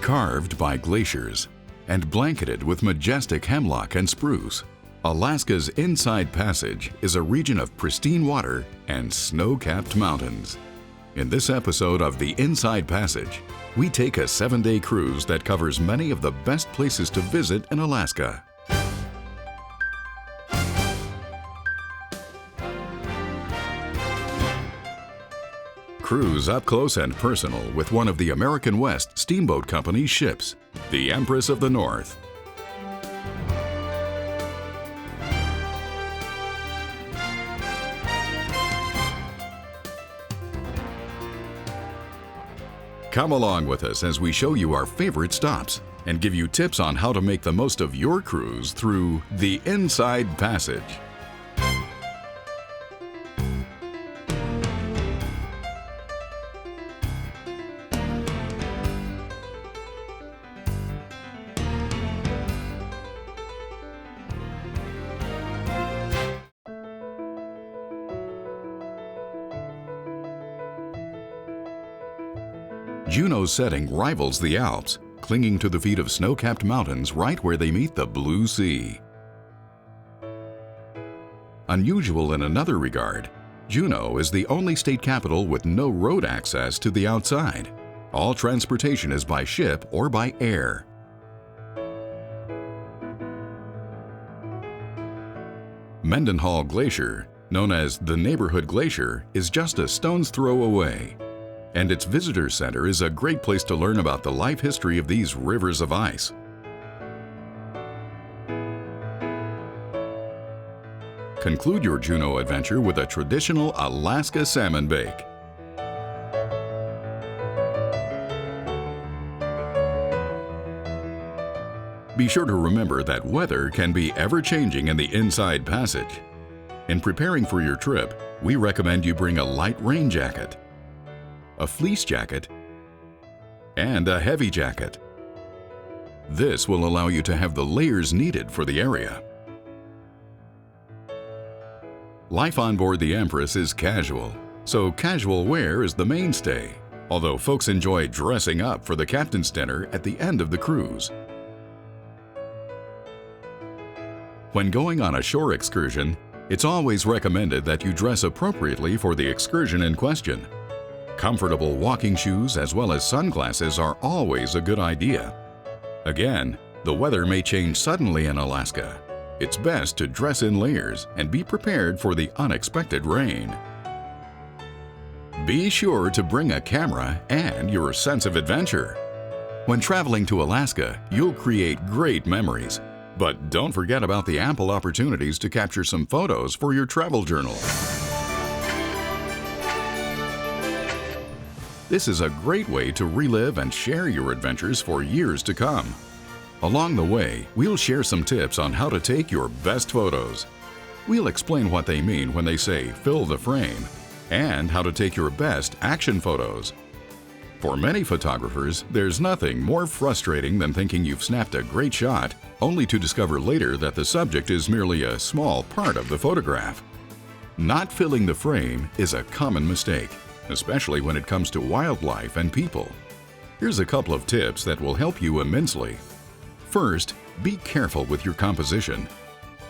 Carved by glaciers and blanketed with majestic hemlock and spruce, Alaska's Inside Passage is a region of pristine water and snow-capped mountains. In this episode of the Inside Passage, we take a 7-day cruise that covers many of the best places to visit in Alaska. Cruise up close and personal with one of the American West Steamboat Company's ships, the Empress of the North. Come along with us as we show you our favorite stops and give you tips on how to make the most of your cruise through the Inside Passage. Juneau's setting rivals the Alps, clinging to the feet of snow-capped mountains right where they meet the blue sea. Unusual in another regard, Juneau is the only state capital with no road access to the outside. All transportation is by ship or by air. Mendenhall Glacier, known as the Neighborhood Glacier, is just a stone's throw away. And its visitor center is a great place to learn about the life history of these rivers of ice. Conclude your Juneau adventure with a traditional Alaska salmon bake. Be sure to remember that weather can be ever-changing in the Inside Passage. In preparing for your trip, we recommend you bring a light rain jacket, a fleece jacket, and a heavy jacket. This will allow you to have the layers needed for the area. Life on board the Empress is casual, so casual wear is the mainstay, although folks enjoy dressing up for the captain's dinner at the end of the cruise. When going on a shore excursion, it's always recommended that you dress appropriately for the excursion in question. Comfortable walking shoes as well as sunglasses are always a good idea. Again, the weather may change suddenly in Alaska. It's best to dress in layers and be prepared for the unexpected rain. Be sure to bring a camera and your sense of adventure. When traveling to Alaska, you'll create great memories, but don't forget about the ample opportunities to capture some photos for your travel journal. This is a great way to relive and share your adventures for years to come. Along the way, we'll share some tips on how to take your best photos. We'll explain what they mean when they say fill the frame, and how to take your best action photos. For many photographers, there's nothing more frustrating than thinking you've snapped a great shot, only to discover later that the subject is merely a small part of the photograph. Not filling the frame is a common mistake, especially when it comes to wildlife and people. Here's a couple of tips that will help you immensely. First, be careful with your composition.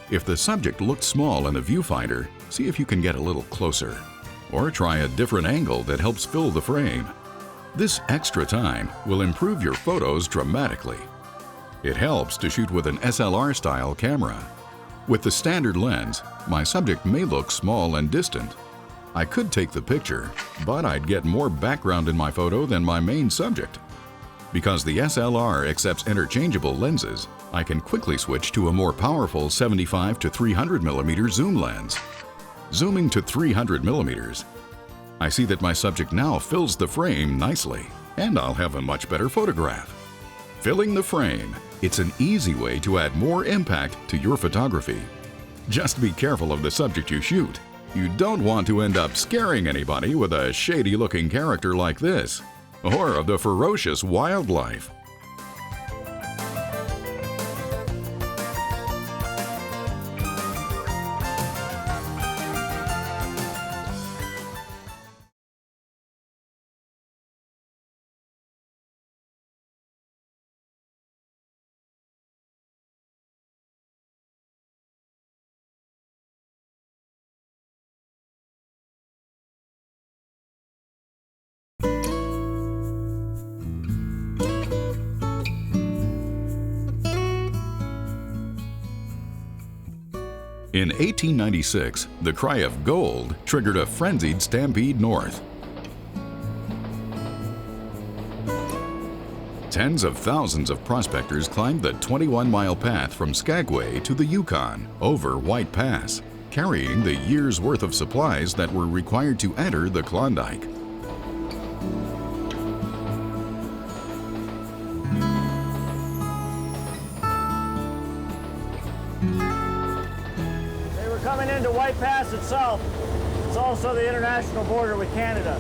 If the subject looked small in the viewfinder, see if you can get a little closer, or try a different angle that helps fill the frame. This extra time will improve your photos dramatically. It helps to shoot with an SLR-style camera. With the standard lens, my subject may look small and distant. I could take the picture, but I'd get more background in my photo than my main subject. Because the SLR accepts interchangeable lenses, I can quickly switch to a more powerful 75 to 300 mm zoom lens. Zooming to 300 mm, I see that my subject now fills the frame nicely, and I'll have a much better photograph. Filling the frame, it's an easy way to add more impact to your photography. Just be careful of the subject you shoot. You don't want to end up scaring anybody with a shady-looking character like this, or of the ferocious wildlife. In 1896, the cry of gold triggered a frenzied stampede north. Tens of thousands of prospectors climbed the 21-mile path from Skagway to the Yukon over White Pass, carrying the year's worth of supplies that were required to enter the Klondike. They were coming into White Pass itself. It's also the international border with Canada.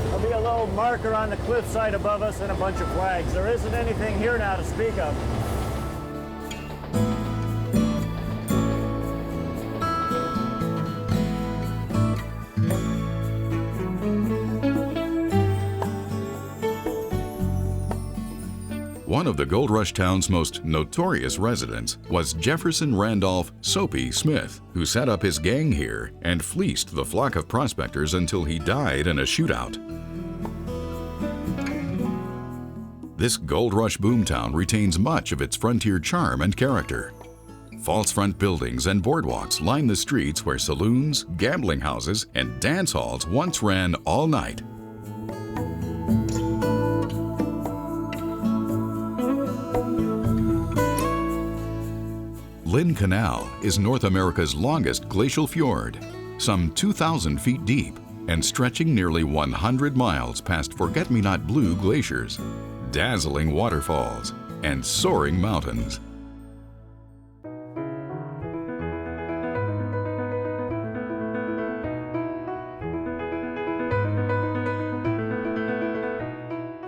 There'll be a little marker on the cliffside above us and a bunch of flags. There isn't anything here now to speak of. One of the Gold Rush town's most notorious residents was Jefferson Randolph "Soapy" Smith, who set up his gang here and fleeced the flock of prospectors until he died in a shootout. This Gold Rush boomtown retains much of its frontier charm and character. False front buildings and boardwalks line the streets where saloons, gambling houses, and dance halls once ran all night. Lynn Canal is North America's longest glacial fjord, some 2,000 feet deep and stretching nearly 100 miles past forget-me-not blue glaciers, dazzling waterfalls, and soaring mountains.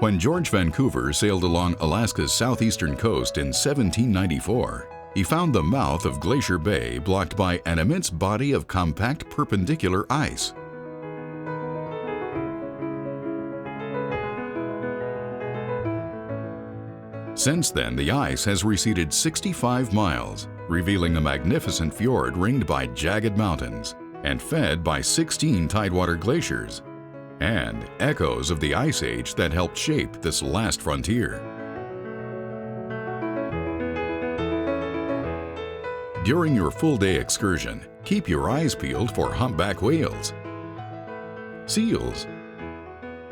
When George Vancouver sailed along Alaska's southeastern coast in 1794, he found the mouth of Glacier Bay blocked by an immense body of compact perpendicular ice. Since then, the ice has receded 65 miles, revealing a magnificent fjord ringed by jagged mountains and fed by 16 tidewater glaciers, and echoes of the ice age that helped shape this last frontier. During your full-day excursion, keep your eyes peeled for humpback whales, seals,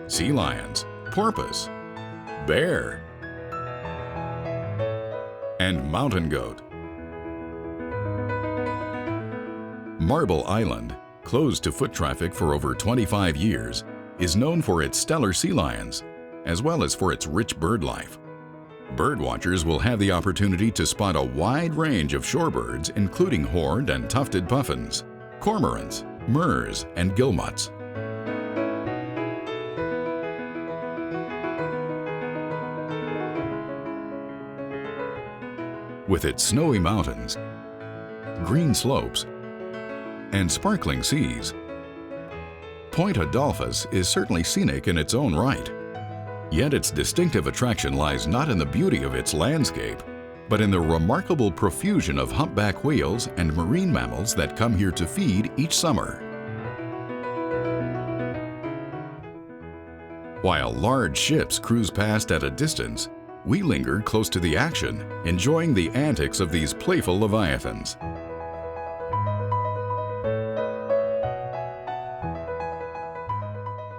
sea lions, porpoise, bear, and mountain goat. Marble Island, closed to foot traffic for over 25 years, is known for its stellar sea lions, as well as for its rich bird life. Birdwatchers will have the opportunity to spot a wide range of shorebirds, including horned and tufted puffins, cormorants, murres, and guillemots. With its snowy mountains, green slopes, and sparkling seas, Point Adolphus is certainly scenic in its own right. Yet its distinctive attraction lies not in the beauty of its landscape, but in the remarkable profusion of humpback whales and marine mammals that come here to feed each summer. While large ships cruise past at a distance, we linger close to the action, enjoying the antics of these playful leviathans.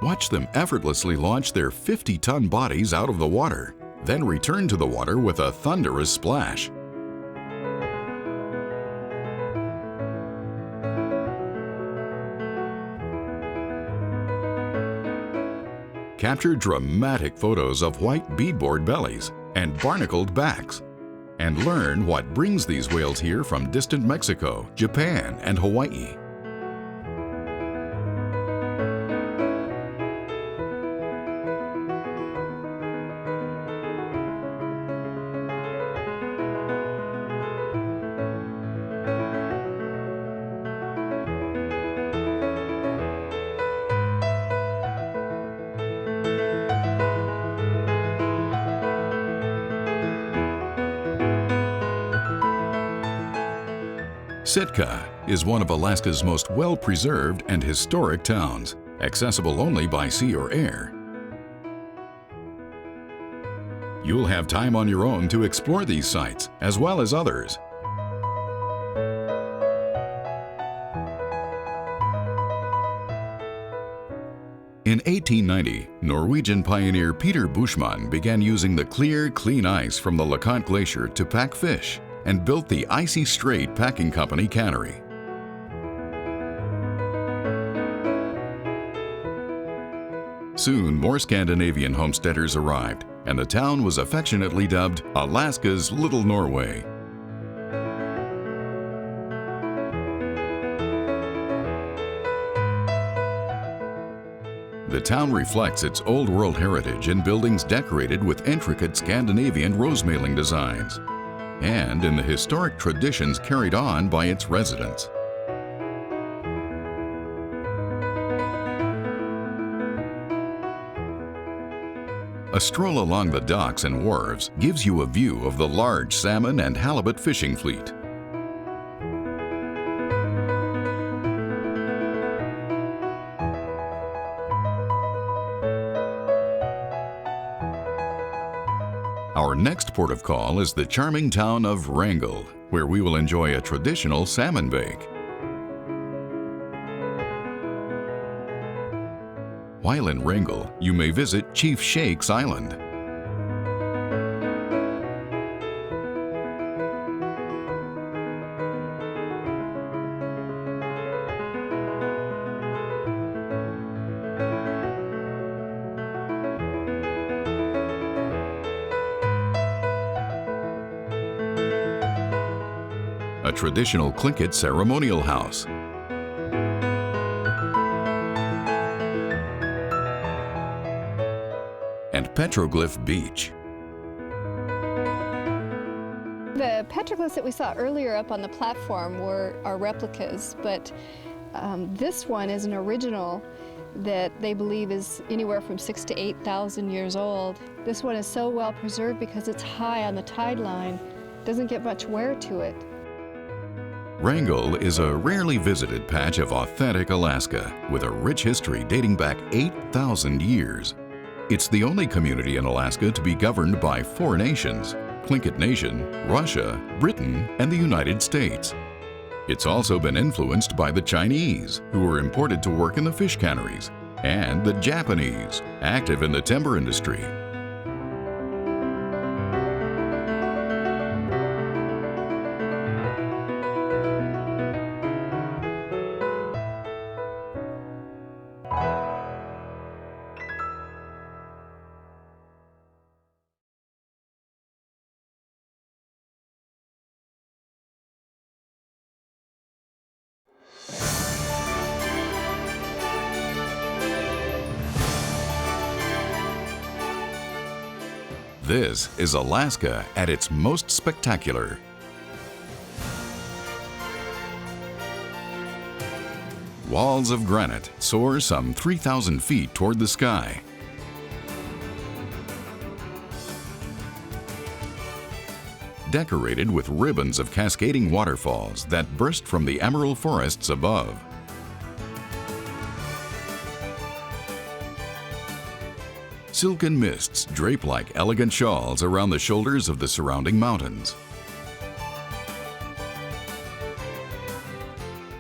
Watch them effortlessly launch their 50-ton bodies out of the water, then return to the water with a thunderous splash. Capture dramatic photos of white beadboard bellies and barnacled backs, and learn what brings these whales here from distant Mexico, Japan, and Hawaii. Sitka is one of Alaska's most well-preserved and historic towns, accessible only by sea or air. You'll have time on your own to explore these sites, as well as others. In 1890, Norwegian pioneer Peter Bushman began using the clear, clean ice from the LeConte Glacier to pack fish and built the Icy Strait Packing Company cannery. Soon, more Scandinavian homesteaders arrived, and the town was affectionately dubbed Alaska's Little Norway. The town reflects its Old World heritage in buildings decorated with intricate Scandinavian rose-maling designs, and in the historic traditions carried on by its residents. A stroll along the docks and wharves gives you a view of the large salmon and halibut fishing fleet. Our next port of call is the charming town of Wrangell, where we will enjoy a traditional salmon bake. While in Wrangell, you may visit Chief Shake's Island. A traditional Tlingit ceremonial house. And Petroglyph Beach. The petroglyphs that we saw earlier up on the platform are replicas, but this one is an original that they believe is anywhere from 6,000 to 8,000 years old. This one is so well preserved because it's high on the tide line. Doesn't get much wear to it. Wrangell is a rarely visited patch of authentic Alaska with a rich history dating back 8,000 years. It's the only community in Alaska to be governed by 4 nations: Tlingit Nation, Russia, Britain, and the United States. It's also been influenced by the Chinese, who were imported to work in the fish canneries, and the Japanese, active in the timber industry. This is Alaska at its most spectacular. Walls of granite soar some 3,000 feet toward the sky. Decorated with ribbons of cascading waterfalls that burst from the emerald forests above. Silken mists drape like elegant shawls around the shoulders of the surrounding mountains.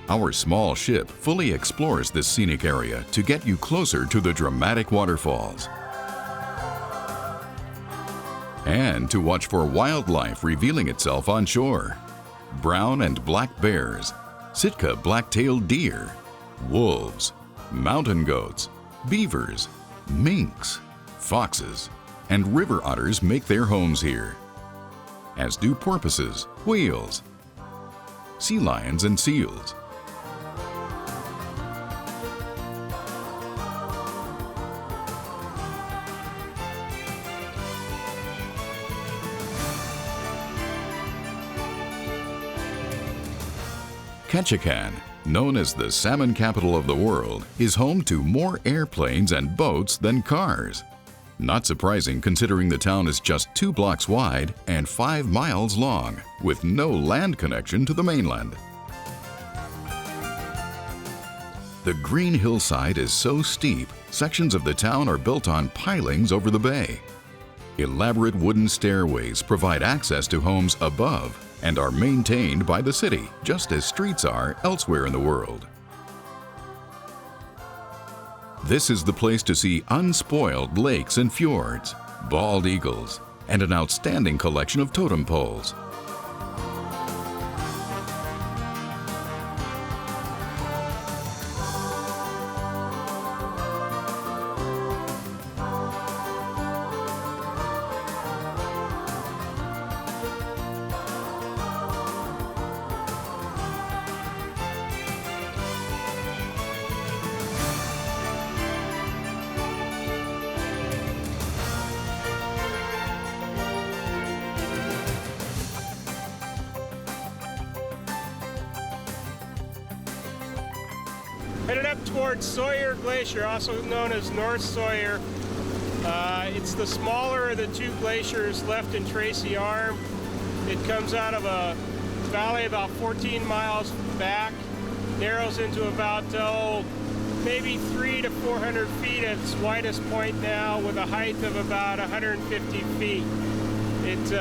Our small ship fully explores this scenic area to get you closer to the dramatic waterfalls and to watch for wildlife revealing itself on shore. Brown and black bears, Sitka black-tailed deer, wolves, mountain goats, beavers, minks, foxes, and river otters make their homes here, as do porpoises, whales, sea lions, and seals. Ketchikan, known as the salmon capital of the world, is home to more airplanes and boats than cars. Not surprising considering the town is just 2 blocks wide and 5 miles long, with no land connection to the mainland. The green hillside is so steep, sections of the town are built on pilings over the bay. Elaborate wooden stairways provide access to homes above and are maintained by the city, just as streets are elsewhere in the world. This is the place to see unspoiled lakes and fjords, bald eagles, and an outstanding collection of totem poles. Headed up towards Sawyer Glacier, also known as North Sawyer. It's the smaller of the two glaciers left in Tracy Arm. It comes out of a valley about 14 miles back, narrows into about, maybe 300 to 400 feet at its widest point now, with a height of about 150 feet. It